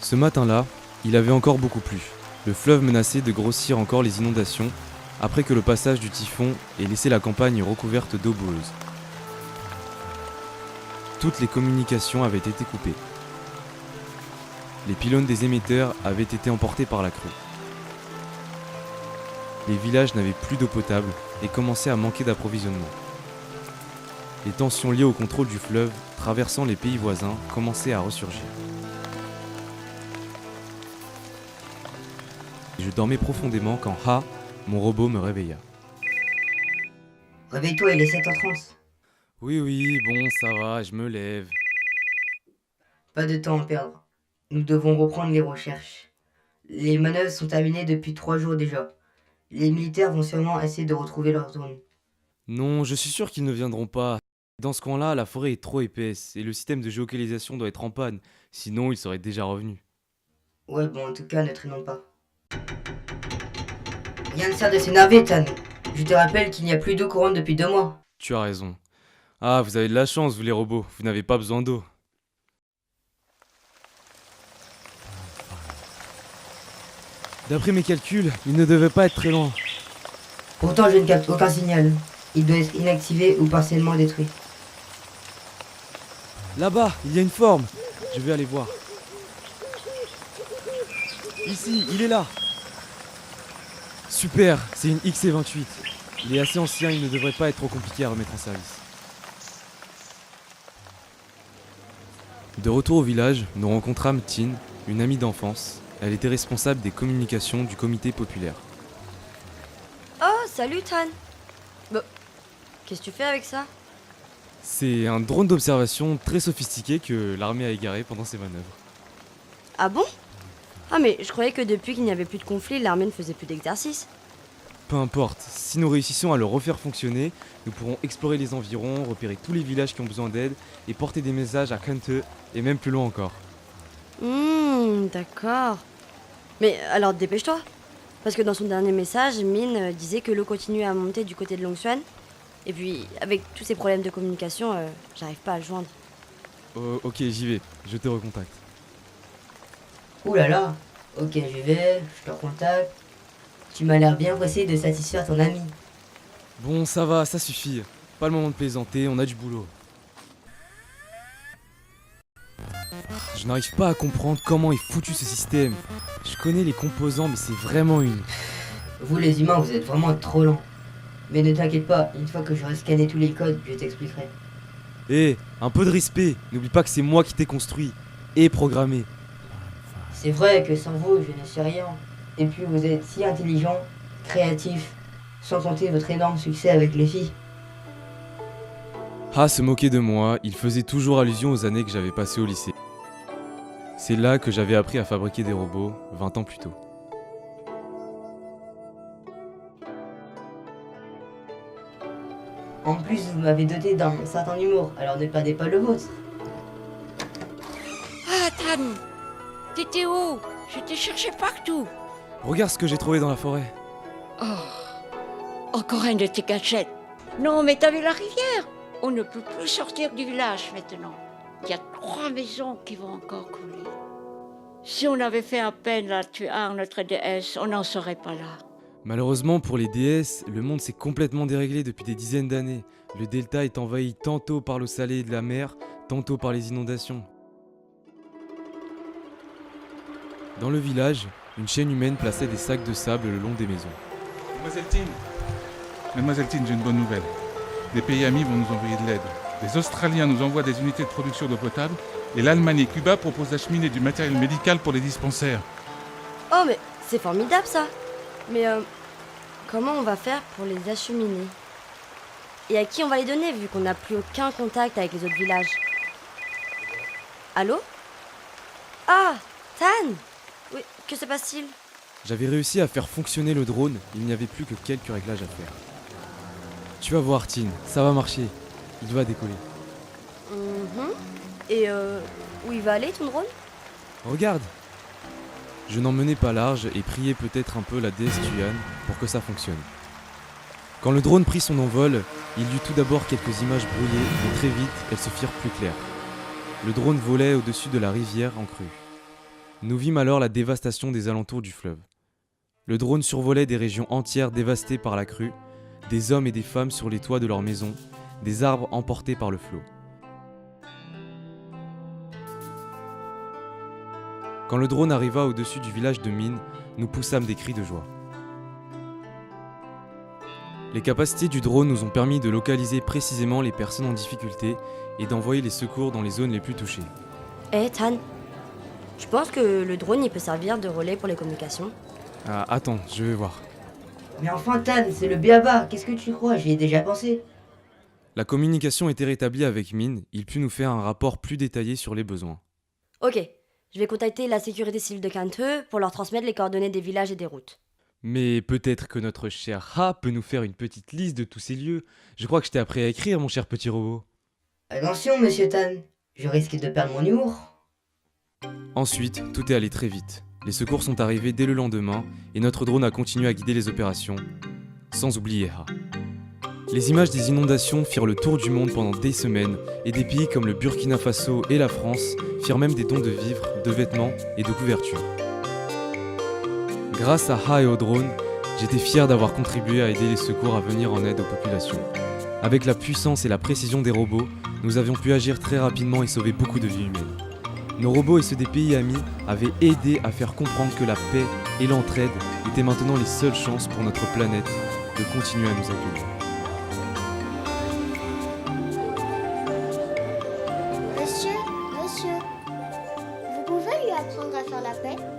Ce matin-là, il avait encore beaucoup plu. Le fleuve menaçait de grossir encore les inondations après que le passage du typhon ait laissé la campagne recouverte d'eau boueuse. Toutes les communications avaient été coupées. Les pylônes des émetteurs avaient été emportés par la crue. Les villages n'avaient plus d'eau potable et commençaient à manquer d'approvisionnement. Les tensions liées au contrôle du fleuve traversant les pays voisins commençaient à ressurgir. Je dormais profondément quand mon robot me réveilla. Réveille-toi, il est 7h30. Oui, bon, ça va, je me lève. Pas de temps à perdre. Nous devons reprendre les recherches. Les manœuvres sont terminées depuis 3 jours déjà. Les militaires vont sûrement essayer de retrouver leur zone. Non, je suis sûr qu'ils ne viendront pas. Dans ce coin-là, la forêt est trop épaisse et le système de géolocalisation doit être en panne. Sinon, ils seraient déjà revenus. Ouais, bon, en tout cas, ne traînons pas. Rien ne sert de s'énerver, Tan. Je te rappelle qu'il n'y a plus d'eau courante depuis 2 mois. Tu as raison. Ah, vous avez de la chance, vous les robots. Vous n'avez pas besoin d'eau. D'après mes calculs, il ne devait pas être très loin. Pourtant, je ne capte aucun signal. Il doit être inactivé ou partiellement détruit. Là-bas, il y a une forme. Je vais aller voir. Ici, il est là. Super, c'est une XC28. Il est assez ancien, il ne devrait pas être trop compliqué à remettre en service. De retour au village, nous rencontrâmes Tin, une amie d'enfance. Elle était responsable des communications du comité populaire. Oh, salut Tan. Bon, qu'est-ce que tu fais avec ça? C'est un drone d'observation très sophistiqué que l'armée a égaré pendant ses manœuvres. Ah bon? Ah mais je croyais que depuis qu'il n'y avait plus de conflit, l'armée ne faisait plus d'exercice. Peu importe, si nous réussissons à le refaire fonctionner, nous pourrons explorer les environs, repérer tous les villages qui ont besoin d'aide et porter des messages à Kante et même plus loin encore. D'accord. Mais alors dépêche-toi. Parce que dans son dernier message, Min disait que l'eau continuait à monter du côté de Longsuan. Et puis, avec tous ces problèmes de communication, j'arrive pas à le joindre. Ok, j'y vais, je te recontacte. Ouh là là. Ok, j'y vais, je te recontacte. Tu m'as l'air bien pressé de satisfaire ton ami. Bon, ça va, ça suffit. Pas le moment de plaisanter, on a du boulot. Je n'arrive pas à comprendre comment est foutu ce système. Je connais les composants, mais c'est vraiment une... Vous les humains, vous êtes vraiment trop lents. Mais ne t'inquiète pas, une fois que j'aurai scanné tous les codes, je t'expliquerai. Hé, un peu de respect. N'oublie pas que c'est moi qui t'ai construit et programmé. C'est vrai que sans vous, je ne sais rien. Et puis vous êtes si intelligent, créatif, sans compter votre énorme succès avec les filles. Se moquait de moi, il faisait toujours allusion aux années que j'avais passées au lycée. C'est là que j'avais appris à fabriquer des robots, 20 ans plus tôt. En plus, vous m'avez doté d'un certain humour, alors ne perdez pas le vôtre. Ah, Tan, t'étais où? Je t'ai cherché partout. Regarde ce que j'ai trouvé dans la forêt. Oh, encore un de tes gadgets. Non, mais t'as vu la rivière? On ne peut plus sortir du village maintenant. Il y a 3 maisons qui vont encore couler. Si on avait fait à peine la tuer notre déesse, on n'en serait pas là. Malheureusement pour les déesses, le monde s'est complètement déréglé depuis des dizaines d'années. Le delta est envahi tantôt par l'eau salée de la mer, tantôt par les inondations. Dans le village, une chaîne humaine plaçait des sacs de sable le long des maisons. Mademoiselle Tin, j'ai une bonne nouvelle. Des pays amis vont nous envoyer de l'aide. Les Australiens nous envoient des unités de production d'eau potable et l'Allemagne et Cuba proposent d'acheminer du matériel médical pour les dispensaires. Oh mais c'est formidable ça. Mais comment on va faire pour les acheminer? Et à qui on va les donner vu qu'on n'a plus aucun contact avec les autres villages? Allô? Ah, Tan! Oui, que se passe-t-il? J'avais réussi à faire fonctionner le drone, il n'y avait plus que quelques réglages à faire. Tu vas voir, Tin, ça va marcher. Il va décoller. Et où il va aller ton drone? Regarde! Je n'en menais pas large et priais peut-être un peu la déesse Tuan pour que ça fonctionne. Quand le drone prit son envol, il y eut tout d'abord quelques images brouillées, mais très vite, elles se firent plus claires. Le drone volait au-dessus de la rivière en crue. Nous vîmes alors la dévastation des alentours du fleuve. Le drone survolait des régions entières dévastées par la crue, des hommes et des femmes sur les toits de leurs maisons, des arbres emportés par le flot. Quand le drone arriva au-dessus du village de Mine, nous poussâmes des cris de joie. Les capacités du drone nous ont permis de localiser précisément les personnes en difficulté et d'envoyer les secours dans les zones les plus touchées. Eh, Tan, tu penses que le drone il peut servir de relais pour les communications? Ah, attends, je vais voir. Mais enfin, Tan, c'est le béaba. Qu'est-ce que tu crois? J'y ai déjà pensé. La communication était rétablie avec Mine, il put nous faire un rapport plus détaillé sur les besoins. Ok, je vais contacter la sécurité civile de Canteux pour leur transmettre les coordonnées des villages et des routes. Mais peut-être que notre cher Ha peut nous faire une petite liste de tous ces lieux. Je crois que je t'ai appris à écrire, mon cher petit robot. Attention, monsieur Tan. Je risque de perdre mon humour. Ensuite, tout est allé très vite. Les secours sont arrivés dès le lendemain et notre drone a continué à guider les opérations, sans oublier Ha. Les images des inondations firent le tour du monde pendant des semaines et des pays comme le Burkina Faso et la France firent même des dons de vivres, de vêtements et de couvertures. Grâce à Ha et au drone, j'étais fier d'avoir contribué à aider les secours à venir en aide aux populations. Avec la puissance et la précision des robots, nous avions pu agir très rapidement et sauver beaucoup de vies humaines. Nos robots et ceux des pays amis avaient aidé à faire comprendre que la paix et l'entraide étaient maintenant les seules chances pour notre planète de continuer à nous accueillir. Monsieur, vous pouvez lui apprendre à faire la paix?